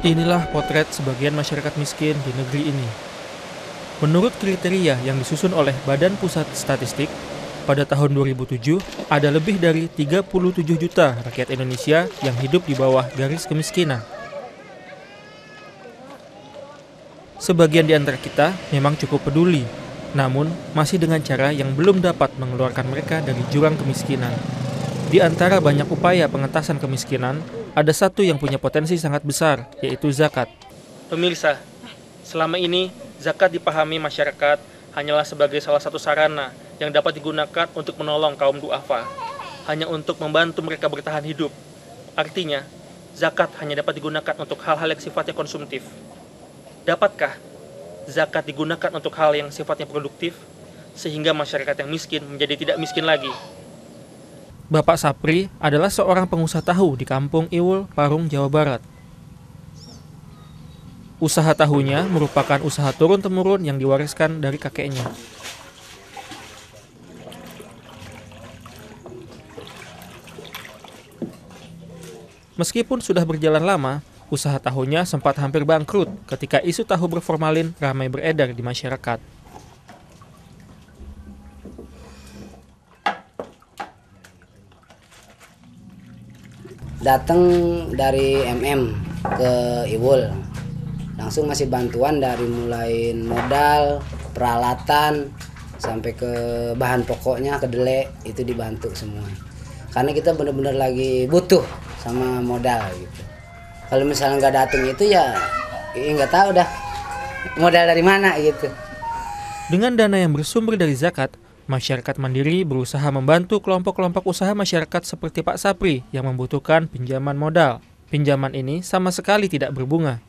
Inilah potret sebagian masyarakat miskin di negeri ini. Menurut kriteria yang disusun oleh Badan Pusat Statistik, pada tahun 2007 ada lebih dari 37 juta rakyat Indonesia yang hidup di bawah garis kemiskinan. Sebagian di antara kita memang cukup peduli, namun masih dengan cara yang belum dapat mengeluarkan mereka dari jurang kemiskinan. Di antara banyak upaya pengentasan kemiskinan, ada satu yang punya potensi sangat besar, yaitu zakat. Pemirsa, selama ini zakat dipahami masyarakat hanyalah sebagai salah satu sarana yang dapat digunakan untuk menolong kaum duafa, hanya untuk membantu mereka bertahan hidup. Artinya, zakat hanya dapat digunakan untuk hal-hal yang sifatnya konsumtif. Dapatkah zakat digunakan untuk hal yang sifatnya produktif, sehingga masyarakat yang miskin menjadi tidak miskin lagi? Bapak Sapri adalah seorang pengusaha tahu di Kampung Iwul, Parung, Jawa Barat. Usaha tahunya merupakan usaha turun-temurun yang diwariskan dari kakeknya. Meskipun sudah berjalan lama, usaha tahunya sempat hampir bangkrut ketika isu tahu berformalin ramai beredar di masyarakat. Datang dari ke Iwul, langsung masih bantuan dari mulai modal, peralatan, sampai ke bahan pokoknya, kedelai, itu dibantu semua. Karena kita benar-benar lagi butuh sama modal gitu. Kalau misalnya nggak datang itu ya nggak tahu dah modal dari mana gitu. Dengan dana yang bersumber dari zakat, masyarakat mandiri berusaha membantu kelompok-kelompok usaha masyarakat seperti Pak Sapri yang membutuhkan pinjaman modal. Pinjaman ini sama sekali tidak berbunga.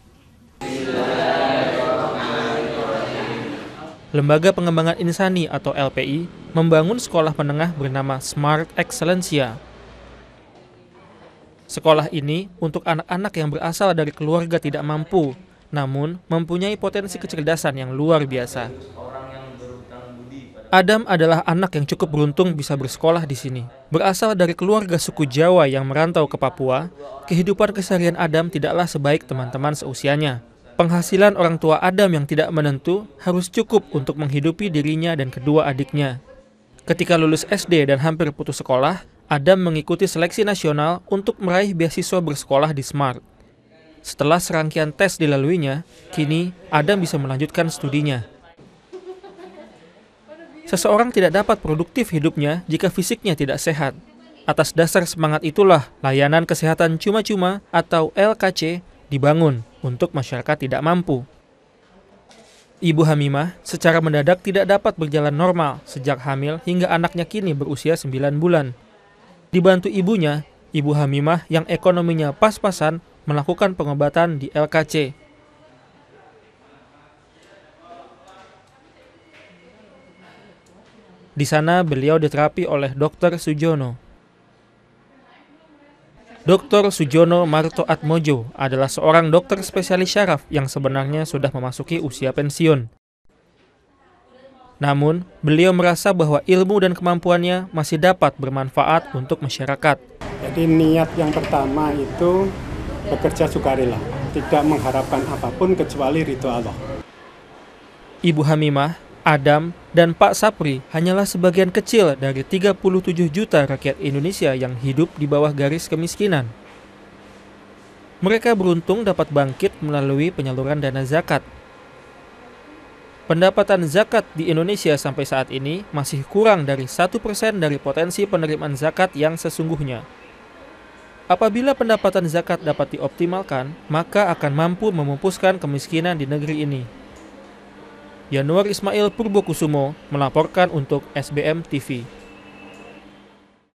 Lembaga Pengembangan Insani atau LPI membangun sekolah menengah bernama Smart Excellencia. Sekolah ini untuk anak-anak yang berasal dari keluarga tidak mampu, namun mempunyai potensi kecerdasan yang luar biasa. Adam adalah anak yang cukup beruntung bisa bersekolah di sini. Berasal dari keluarga suku Jawa yang merantau ke Papua, kehidupan keseharian Adam tidaklah sebaik teman-teman seusianya. Penghasilan orang tua Adam yang tidak menentu harus cukup untuk menghidupi dirinya dan kedua adiknya. Ketika lulus SD dan hampir putus sekolah, Adam mengikuti seleksi nasional untuk meraih beasiswa bersekolah di Smart. Setelah serangkaian tes dilaluinya, kini Adam bisa melanjutkan studinya. Seseorang tidak dapat produktif hidupnya jika fisiknya tidak sehat. Atas dasar semangat itulah layanan kesehatan cuma-cuma atau LKC dibangun untuk masyarakat tidak mampu. Ibu Hamimah secara mendadak tidak dapat berjalan normal sejak hamil hingga anaknya kini berusia 9 bulan. Dibantu ibunya, Ibu Hamimah yang ekonominya pas-pasan melakukan pengobatan di LKC. Di sana beliau diterapi oleh Dr. Sujono. Dr. Sujono Marto Atmojo adalah seorang dokter spesialis syaraf yang sebenarnya sudah memasuki usia pensiun. Namun, beliau merasa bahwa ilmu dan kemampuannya masih dapat bermanfaat untuk masyarakat. Jadi niat yang pertama itu bekerja sukarela, tidak mengharapkan apapun kecuali ridho Allah. Ibu Hamimah, Adam, dan Pak Sapri hanyalah sebagian kecil dari 37 juta rakyat Indonesia yang hidup di bawah garis kemiskinan. Mereka beruntung dapat bangkit melalui penyaluran dana zakat. Pendapatan zakat di Indonesia sampai saat ini masih kurang dari 1% dari potensi penerimaan zakat yang sesungguhnya. Apabila pendapatan zakat dapat dioptimalkan, maka akan mampu memupuskan kemiskinan di negeri ini. Yanuar Ismail Purbokusumo melaporkan untuk SBM TV.